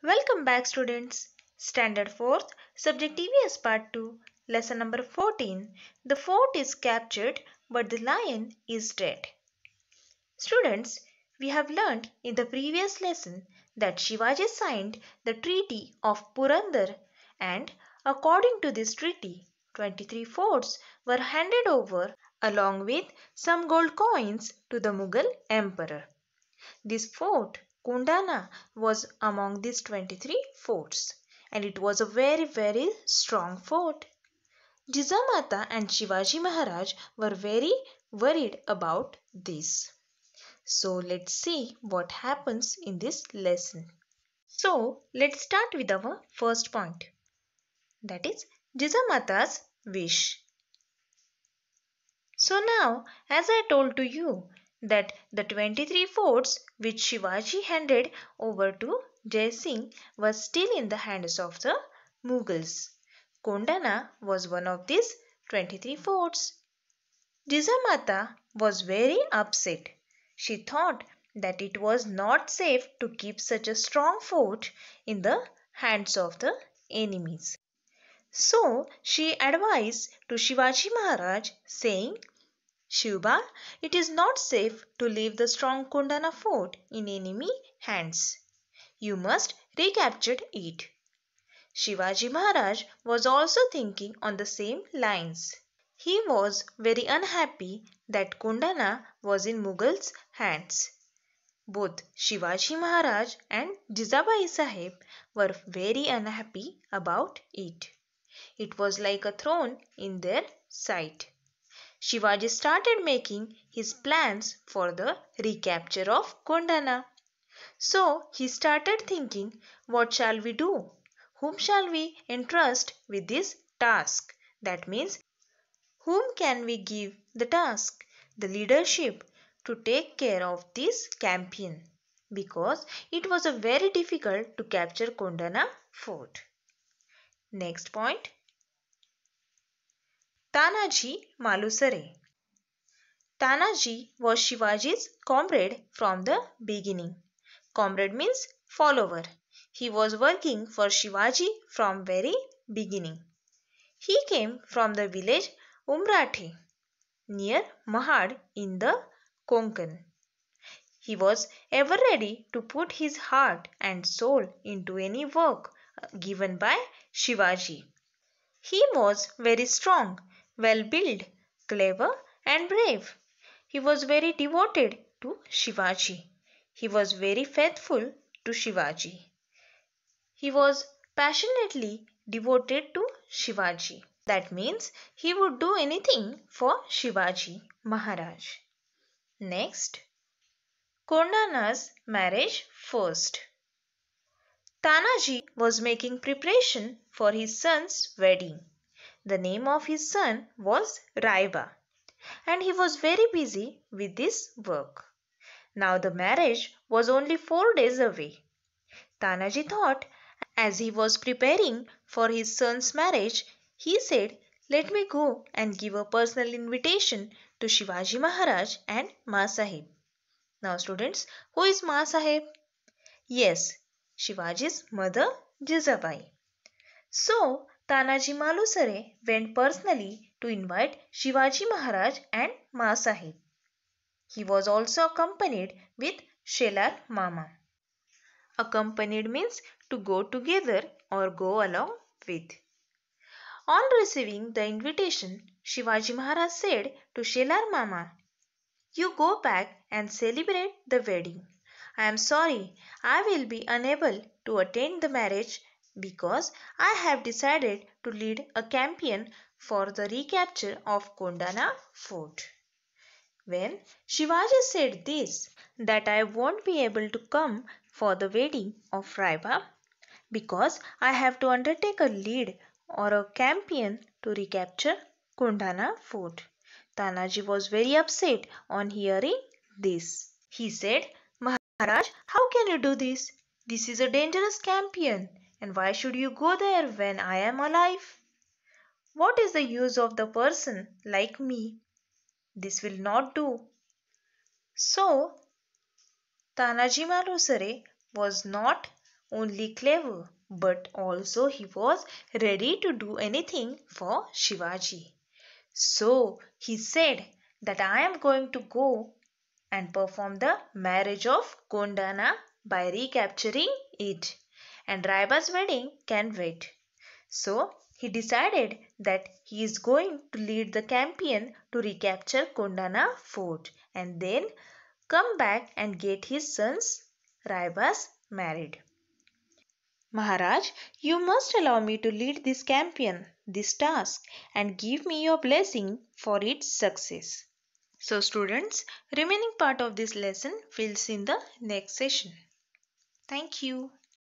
Welcome back, students. Standard 4th, Subject EVS Part 2, Lesson number 14. The fort is captured, but the lion is dead. Students, we have learned in the previous lesson that Shivaji signed the Treaty of Purandar, and according to this treaty, 23 forts were handed over along with some gold coins to the Mughal emperor. This fort, Kundana, was among these 23 forts, and it was a very strong fort. Jijamata and Shivaji Maharaj were very worried about this. So let's see what happens in this lesson. So let's start with our first point, that is Jijamata's wish. So now, as I told to you, that the 23 forts which Shivaji handed over to Jai Singh was still in the hands of the Mughals. Kondana was one of these 23 forts. Jijamata was very upset. She thought that it was not safe to keep such a strong fort in the hands of the enemies. So she advised to Shivaji Maharaj, saying, Shivba, it is not safe to leave the strong Kundana fort in enemy hands. You must recapture it. Shivaji Maharaj was also thinking on the same lines. He was very unhappy that Kundana was in Mughals' hands. Both Shivaji Maharaj and Jizabai Sahib were very unhappy about it. It was like a thorn in their sight. Shivaji started making his plans for the recapture of Kondana. So he started thinking, what shall we do? Whom shall we entrust with this task? That means, whom can we give the task, the leadership to take care of this campaign? Because it was a very difficult to capture Kondana fort. Next point, Tanaji Malusare. Tanaji was Shivaji's comrade from the beginning. Comrade means follower. He was working for Shivaji from very beginning. He came from the village Umrate near Mahad in the Konkan. He was ever ready to put his heart and soul into any work given by Shivaji. He was very strong, well built, clever, and brave. He was very devoted to Shivaji. He was very faithful to Shivaji. He was passionately devoted to Shivaji. That means he would do anything for Shivaji Maharaj. Next, Kondana's marriage first. Tanaji was making preparation for his son's wedding. The name of his son was Raiba, and he was very busy with this work. Now the marriage was only 4 days away. Tanaji thought, as he was preparing for his son's marriage, he said, let me go and give a personal invitation to Shivaji Maharaj and Ma Sahib. Now students, who is Ma Sahib? Yes, Shivaji's mother Jizabai. So Tanaji Malusare went personally to invite Shivaji Maharaj and Ma Sahib. He was also accompanied with Shelar Mama. Accompanied means to go together or go along with. On receiving the invitation, Shivaji Maharaj said to Shelar Mama, you go back and celebrate the wedding. I am sorry, I will be unable to attend the marriage because I have decided to lead a campaign for the recapture of Kondana fort. When Shivaji said this, that I won't be able to come for the wedding of Raiba because I have to undertake a lead or a campaign to recapture Kundana fort. Tanaji was very upset on hearing this. He said, Maharaj, how can you do this? This is a dangerous campaign, and why should you go there when I am alive? What is the use of the person like me? This will not do. So, Tanaji Malusare was not only clever, but also he was ready to do anything for Shivaji. So he said that I am going to go and perform the marriage of Kondana by recapturing it, and Raiba's wedding can wait. So he decided that he is going to lead the campaign to recapture Kondana fort and then come back and get his sons Raibas married. Maharaj, you must allow me to lead this campaign, this task, and give me your blessing for its success. So, students, remaining part of this lesson fills in the next session. Thank you.